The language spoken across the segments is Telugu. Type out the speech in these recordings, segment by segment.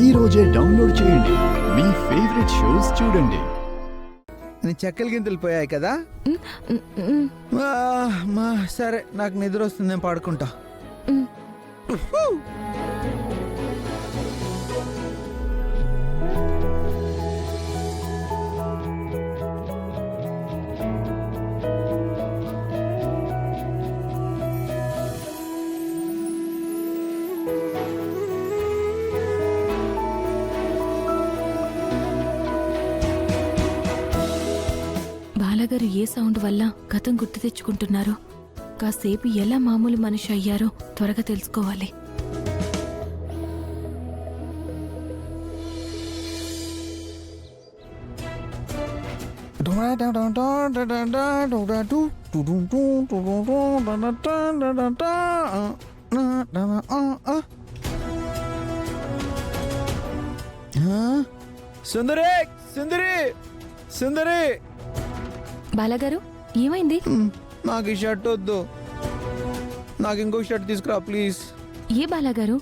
ఈ రోజే డౌన్లోడ్ చేయండి. మీ ఫేవరెట్ షోస్ చూడండి. నీ చెక్కల గింతలు పోయాయి కదా. సరే, నాకు నిద్ర వస్తుంది, నేను పడుకుంటా. బాలగారు ఏ సౌండ్ వల్ల గతం గుర్తు తెచ్చుకుంటున్నారో, కాసేపు ఎలా మామూలు మనిషి అయ్యారో త్వరగా తెలుసుకోవాలి. సుందరి, సుందరి, సుందరి. బాలగారు, ఏమైంది? నాకు ఈ షర్ట్ వద్దు, నాకు ఇంకో షర్ట్ తీసుకురా ప్లీజ్. ఏ బాలగారు,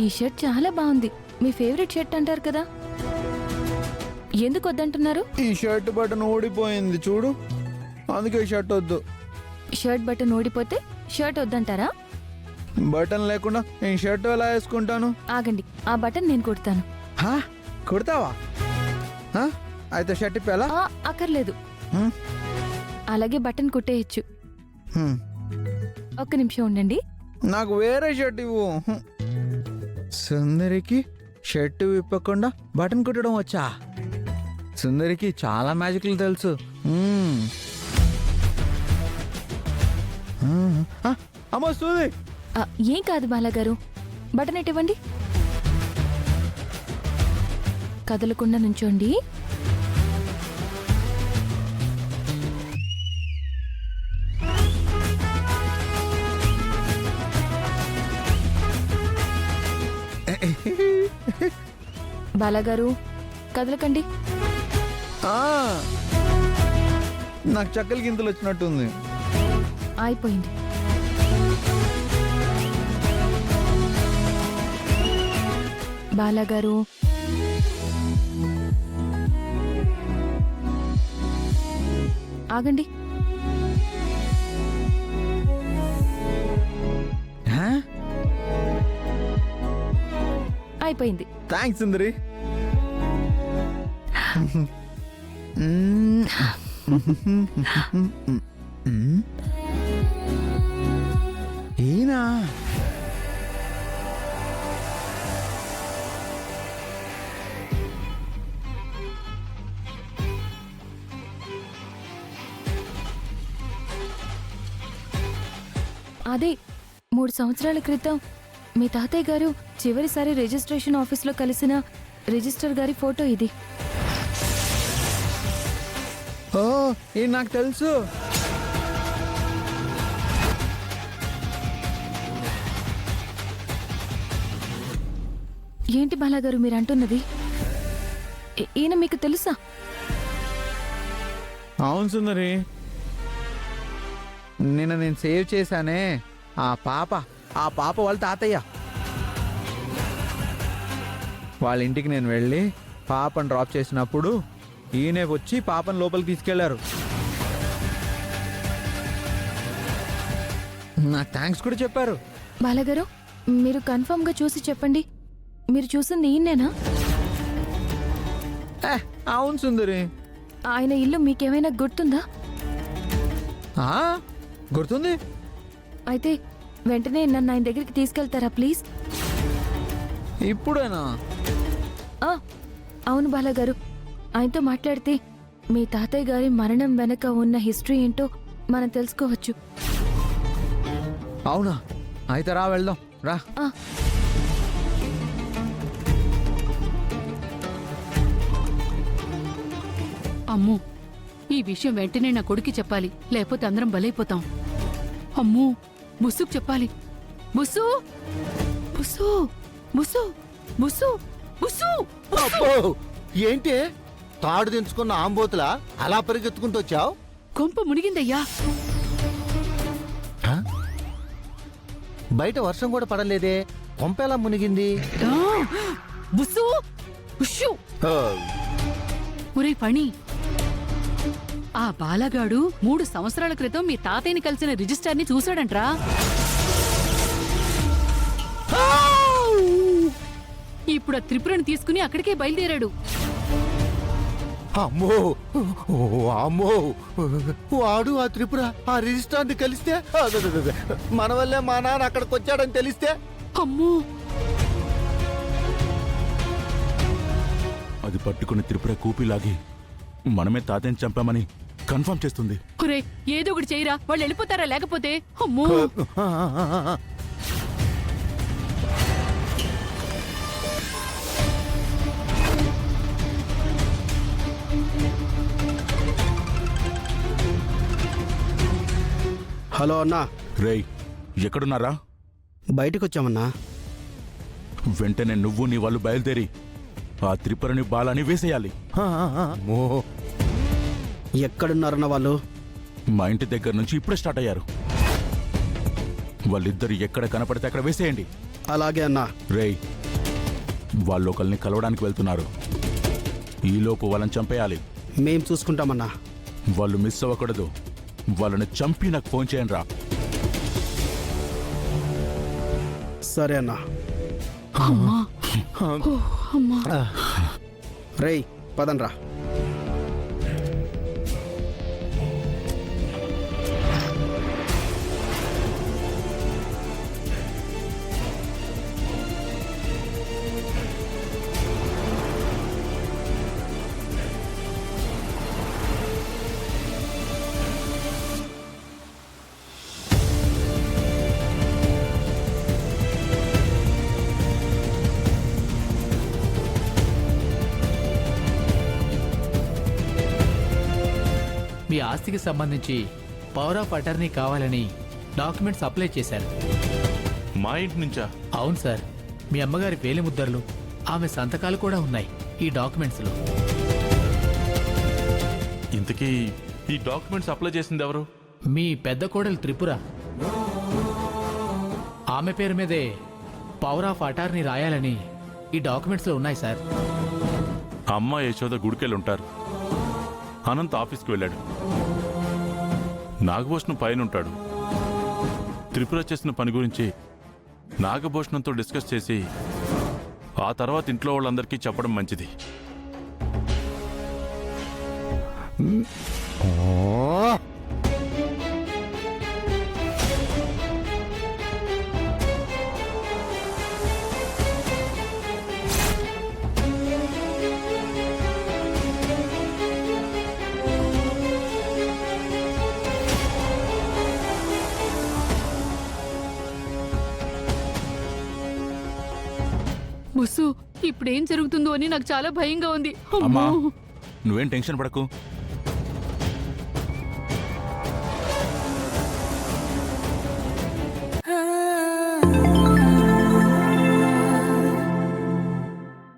ఈ షర్ట్ చాలా బాగుంది. మీ ఫేవరెట్ షర్ట్ అంటారు కదా, ఎందుకు వద్దంటున్నారు? ఈ షర్ట్ బటన్ ఊడిపోయింది చూడు, అందుకే ఈ షర్ట్ వద్దు. షర్ట్ బటన్ ఊడిపోతే షర్ట్ వద్దంటారా? బటన్ లేకుండా నేను షర్ట్ ఎలా వేసుకుంటాను? ఆగండి, ఆ బటన్ నేను కుడతాను. కుడతావా? అయితే షర్ట్ ఇప్పేలా? అక్కర్లేదు, అలాగే బటన్ కుట్టేయచ్చు. ఒక్క నిమిషం ఉండండి. నాకు వేరే షర్ట్ ఇవ్వు. సుందరికి షర్ట్ విప్పకుండా బటన్ కుట్టడం వచ్చా? సుందరికి చాలా మ్యాజిక్లు తెలుసు. అమ్మా సూది. ఏం కాదు బాలగారు, బటన్ ఇవ్వండి. కదలకుండా నుంచోండి. బాలగారు, కదలకండి. నాకు చక్కల గింతలు వచ్చినట్టుంది. అయిపోయింది. బాలగారు, ఆగండి. అయిపోయింది. థ్యాంక్స్ సుందరి. ఈయనా? అదే 3 సంవత్సరాల క్రితం మీ తాతయ్య గారు చివరిసారి రిజిస్ట్రేషన్ ఆఫీస్లో కలిసిన రిజిస్టర్ గారి ఫోటో ఇది. ఇది నాకు తెలుసు. ఏంటి బాలాగారు మీరు అంటున్నది? ఈయన మీకు తెలుసా? అవును సుందరి, నేను సేవ్ చేశానే ఆ పాప వాళ్ళ తాతయ్య. వాళ్ళ ఇంటికి నేను వెళ్ళి పాపను డ్రాప్ చేసినప్పుడు ఈయనే వచ్చి పాపను లోపలికి తీసుకెళ్లారు. నాకు థ్యాంక్స్ కూడా చెప్పారు. బాలగారు, మీరు కన్ఫర్మ్ గా చూసి చెప్పండి, మీరు చూసింది ఈయనేనా? అవును సుందరి. ఆయన ఇల్లు మీకేమైనా గుర్తుందా? గుర్తుంది. అయితే వెంటనే నన్ను ఆయన దగ్గరికి తీసుకెళ్తారా ప్లీజ్? ఇప్పుడేనా? అవును బాలగారు, ఆయనతో మాట్లాడితే మీ తాతయ్య గారి మరణం వెనక ఉన్న హిస్టరీ ఏంటో మనం తెలుసుకోవచ్చు. అవునా? అయితే రా వెళ్దాం, రా. అమ్మో, ఈ విషయం వెంటనే నా కొడుకు చెప్పాలి, లేకపోతే అందరం బలైపోతాం. అమ్మో, ముసుకు చెప్పాలి. ముసు ముసు ముసు ముసు ముసు. ఏంటి తాడు దించుకున్న ఆంబోతులా అలా పరిగెత్తుకుంటూ వచ్చావు? కొంప మునిగిందయ్యా. బయట వర్షం కూడా పడలేదే, కొంపెలా మునిగింది? ఆ! బుస్సు ఉష్షు! ఆ, ఒరే ఫణి, ఆ బాలగాడు 3 సంవత్సరాల క్రితం మీ తాతయ్యని కలిసిన రిజిస్టర్ని చూశాడంట్రా. ఇప్పుడు ఆ త్రిపురని తీసుకుని అక్కడికే బయలుదేరాడు. అమ్మో ఓ, అమ్మో వాడు ఆ త్రిపుర ఆ రిజిస్ట్రార్ని కలిస్తే అదదదద. మన వల్లే మా నాన్న అక్కడికి వచ్చాడని తెలిస్తే అమ్మో, అది పట్టుకుని త్రిపుర కూపిలాగి మనమే తాతయ్యని చంపామని కన్ఫర్మ్ చేస్తుంది. ఒరే ఏదో ఒకటి చేయరా, వాళ్ళు వెళ్ళిపోతారా లేకపోతే. అమ్మో, హలో అన్నా, రేయ్ ఎక్కడున్నారా? బయటకు వచ్చామన్నా. వెంటనే నువ్వు నీ వాళ్ళు బయలుదేరి ఆ త్రిపురని బాలాని వేసేయాలి. అమ్మో ఎక్కడున్నారన్న వాళ్ళు? మా ఇంటి దగ్గర నుంచి ఇప్పుడే స్టార్ట్ అయ్యారు. వాళ్ళిద్దరు ఎక్కడ కనపడితే అక్కడ వేసేయండి. అలాగే అన్నా. రేయ్ వాళ్ళు ఒకరిని కలవడానికి వెళ్తున్నారు. ఈలోపు వాళ్ళని చంపేయాలి. మేం చూసుకుంటామన్నా. వాళ్ళు మిస్ అవ్వకూడదు. వాళ్ళని చంపి నాకు ఫోన్ చేయండి రా. సరే అన్నా. అమ్మా, ఓ, అమ్మా. రేయ్ పదండ్రా. మీ ఆస్తికి సంబంధించి పవర్ ఆఫ్ అటర్నీ కావాలని డాక్యుమెంట్స్ అప్లై చేశారు. మా ఇంటి నుంచా? అవును సార్, మీ అమ్మగారి వేలిముద్రలు, ఆమె సంతకాలు కూడా ఉన్నాయి ఈ డాక్యుమెంట్స్లో. ఇంతకీ ఈ డాక్యుమెంట్స్ అప్లై చేసింది ఎవరు? మీ పెద్ద కోడలు త్రిపుర. ఆమె పేరు మీదే పవర్ ఆఫ్ అటార్నీ రాయాలని ఈ డాక్యుమెంట్స్లో ఉన్నాయి సార్. అమ్మ యశోద గుడికెళ్ళుంటారు. అనంత్ ఆఫీస్కి వెళ్ళాడు. నాగభూషణం పైన ఉంటాడు. త్రిపుర చేసిన పని గురించి నాగభూషణంతో డిస్కస్ చేసి ఆ తర్వాత ఇంట్లో వాళ్ళందరికీ చెప్పడం మంచిది. ఓ, బుస్సు, ఇప్పుడేం జరుగుతుందో అని నాకు చాలా భయంగా ఉంది. అమ్మా అమ్మో. నువ్వేం టెన్షన్ పడకు.